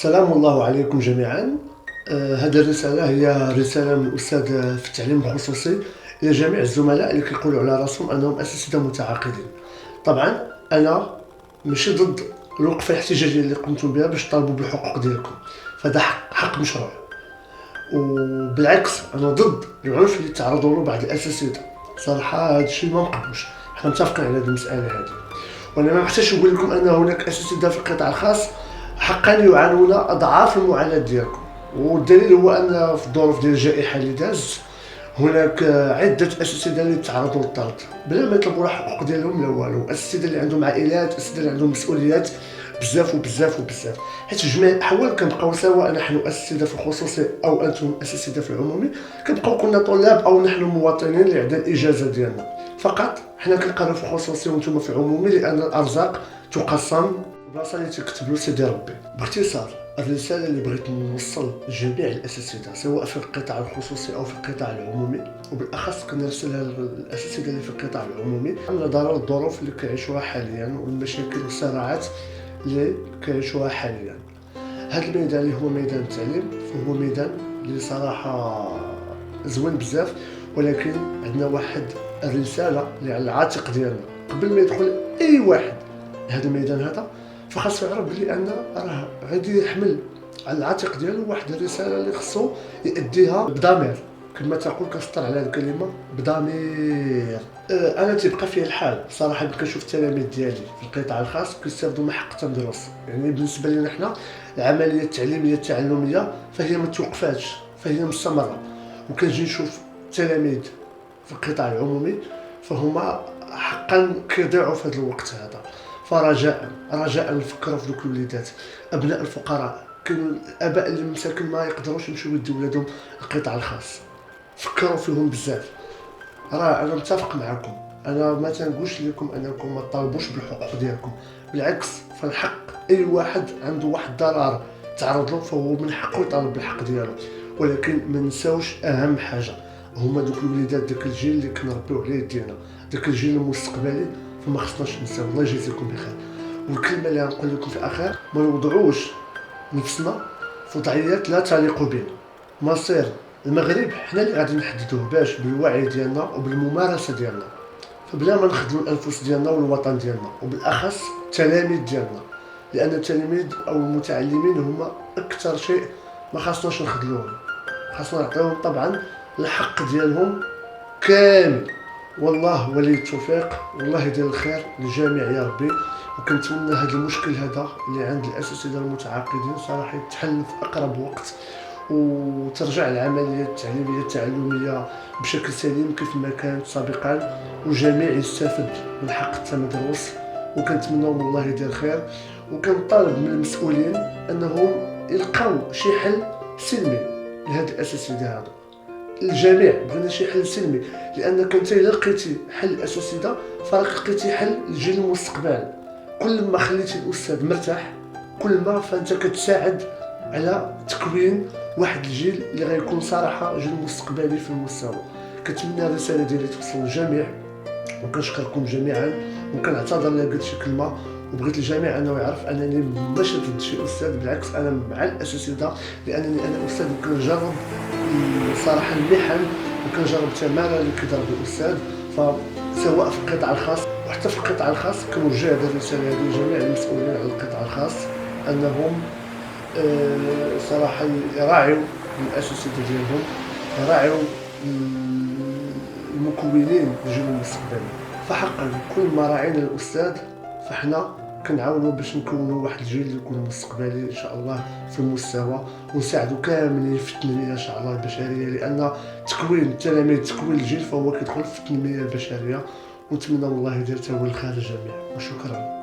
سلام الله عليكم جميعا. هذه الرسالة هي رسالة من الأستاذ في التعليم الخصوصي إلى جميع الزملاء اللي كيقولوا على راسهم أنهم أساتذة متعاقدين. طبعا أنا ماشي ضد الوقفة الاحتجاجية اللي قمتم بها باش تطالبوا بالحقوق ديالكم، فهذا حق مشروع، وبالعكس أنا ضد العنف اللي تعرضوا له بعض الأساتذة. صراحة هذا الشيء ما مقبولش، حنا متفقين على هذه المسألة هذه. وأنا ما محتاجش نقول لكم أن هناك أساتذة في القطاع الخاص حقا يعانون اضعاف المعاناه ديالكم، والدليل هو ان في الظروف ديال الجائحه اللي دازت هناك عده اساتذه اللي تعرضوا للطرد بلا ما يطلبوا الحقوق ديالهم لا والو. اساتذه اللي عندهم عائلات، اساتذه اللي عندهم مسؤوليات بزاف وبزاف وبزاف، حيت في جميع الاحوال كنبقاو سواء نحن اساتذه في الخصوصي او انتم اساتذه في العمومي، كنبقاو كنا طلاب او نحن مواطنين اللي عندنا الاجازه ديالنا. فقط حنا كنقراو في الخصوصي وانتم في العمومي لان الارزاق تقسم البلاصه اللي تكتب له سيدي ربي. باختصار الرساله اللي بغيت نوصل لجميع الاساتذه سواء في القطاع الخصوصي او في القطاع العمومي، وبالاخص كنرسلها للاساتذه اللي في القطاع العمومي نظرا للظروف اللي كيعيشوها حاليا والمشاكل والصراعات اللي كيعيشوها حاليا. هذا الميدان اللي هو ميدان التعليم فهو ميدان اللي صراحه زوين بزاف، ولكن عندنا واحد الرساله اللي على العاتق ديالنا قبل ما يدخل اي واحد لهذا الميدان هذا، فخاصو يعرف بلي ان راه غادي يحمل على العاتق ديالو واحد الرساله اللي خصو يأديها بضمير، كما تقول كنسطر على الكلمه بضمير. انا تيبقى فيا الحال صراحه كنشوف التلاميذ ديالي في القطاع الخاص كيستافدوا من حق التدرس. يعني بالنسبه لنا حنا العمليه التعليميه التعلميه فهي ما توقفاتش، فهي مستمره. وكنجي نشوف التلاميذ في القطاع العمومي فهما حقا كيضيعوا في هذا الوقت هذا. فرجاء نفكروا في دوك الوليدات ابناء الفقراء. كاين الاباء اللي مساكن ما يقدروش يمشيو يديو ولادهم القطاع الخاص، فكروا فيهم بزاف. راه انا متفق معكم، انا ما تنقولش لكم انكم ما تطالبوش بالحقوق ديالكم، بالعكس فالحق اي واحد عنده واحد ضرر تعرض له فهو من حقه يطالب بالحق ديالو. ولكن ما نساوش اهم حاجه هما دوك الوليدات، داك الجيل اللي كنربيو عليه يدينا، داك الجيل المستقبلي، فما خصناش نساو. الله يجازيكم بخير. والكلمه اللي غنقول لكم في الاخير، ما نوضعوش نفسنا في وضعيات لا تليق بنا. مصير المغرب حنا اللي غادي نحددوه باش بالوعي ديالنا وبالممارسه ديالنا، فبلا ما نخدموا الانفس ديالنا والوطن ديالنا وبالاخص التلاميذ ديالنا، لان التلاميذ او المتعلمين هما اكثر شيء ما خاصناش نخذلوهم، خاصنا نعطيوهم طبعا الحق ديالهم كامل. والله ولي التوفيق، والله يدير الخير للجميع يا ربي. وكنتمنى هذا المشكل هذا اللي عند الاساتذه المتعاقدين صراحه يتحل في اقرب وقت، وترجع العمليه التعليميه التعلميه بشكل سليم كيف ما كانت سابقا، والجميع يستفد من حق التمدرس. وكنتمنى من الله يدير خير، وكنطالب من المسؤولين انهم يلقاو شي حل سلمي لهاد الاساتذه هادو. الجميع بغينا شي حل سلمي، لانك انت الا لقيتي حل الاساتذه فراك لقيتي حل لجيل المستقبل. كل ما خليتي الاستاذ مرتاح كل ما فانت كتساعد على تكوين واحد الجيل اللي غيكون صراحه جيل مستقبلي في المستوى. كنتمنى الرساله ديالي توصل للجميع، وكنشكركم جميعا، وكنعتذر الا قلت شي كلمه. وبغيت الجميع انه يعرف انني ماشي ضد شي استاذ، بالعكس انا مع الاساتذه، لانني انا استاذ وكنجرب صراحه المحن وكنجرب التمارين اللي كيضرب الاستاذ. فسواء في القطاع الخاص وحتى في القطاع الخاص كنوجه هذه الرساله هذه لجميع المسؤولين على القطاع الخاص انهم صراحه يراعيوا الاساتذه ديالهم، يراعيوا المكونين الجيل المستقبلي. فحقا كل ما راعينا الاستاذ فاحنا كنعاونوا باش نكونوا واحد الجيل اللي يكون مستقبلي ان شاء الله في المستوى، ونساعدوا كاملين في التنميه ان شاء الله البشريه، لان تكوين التلاميذ تكوين الجيل فهو كيدخل في التنميه البشريه. ونتمنى من الله يدير تاويل الخير للجميع، وشكرا.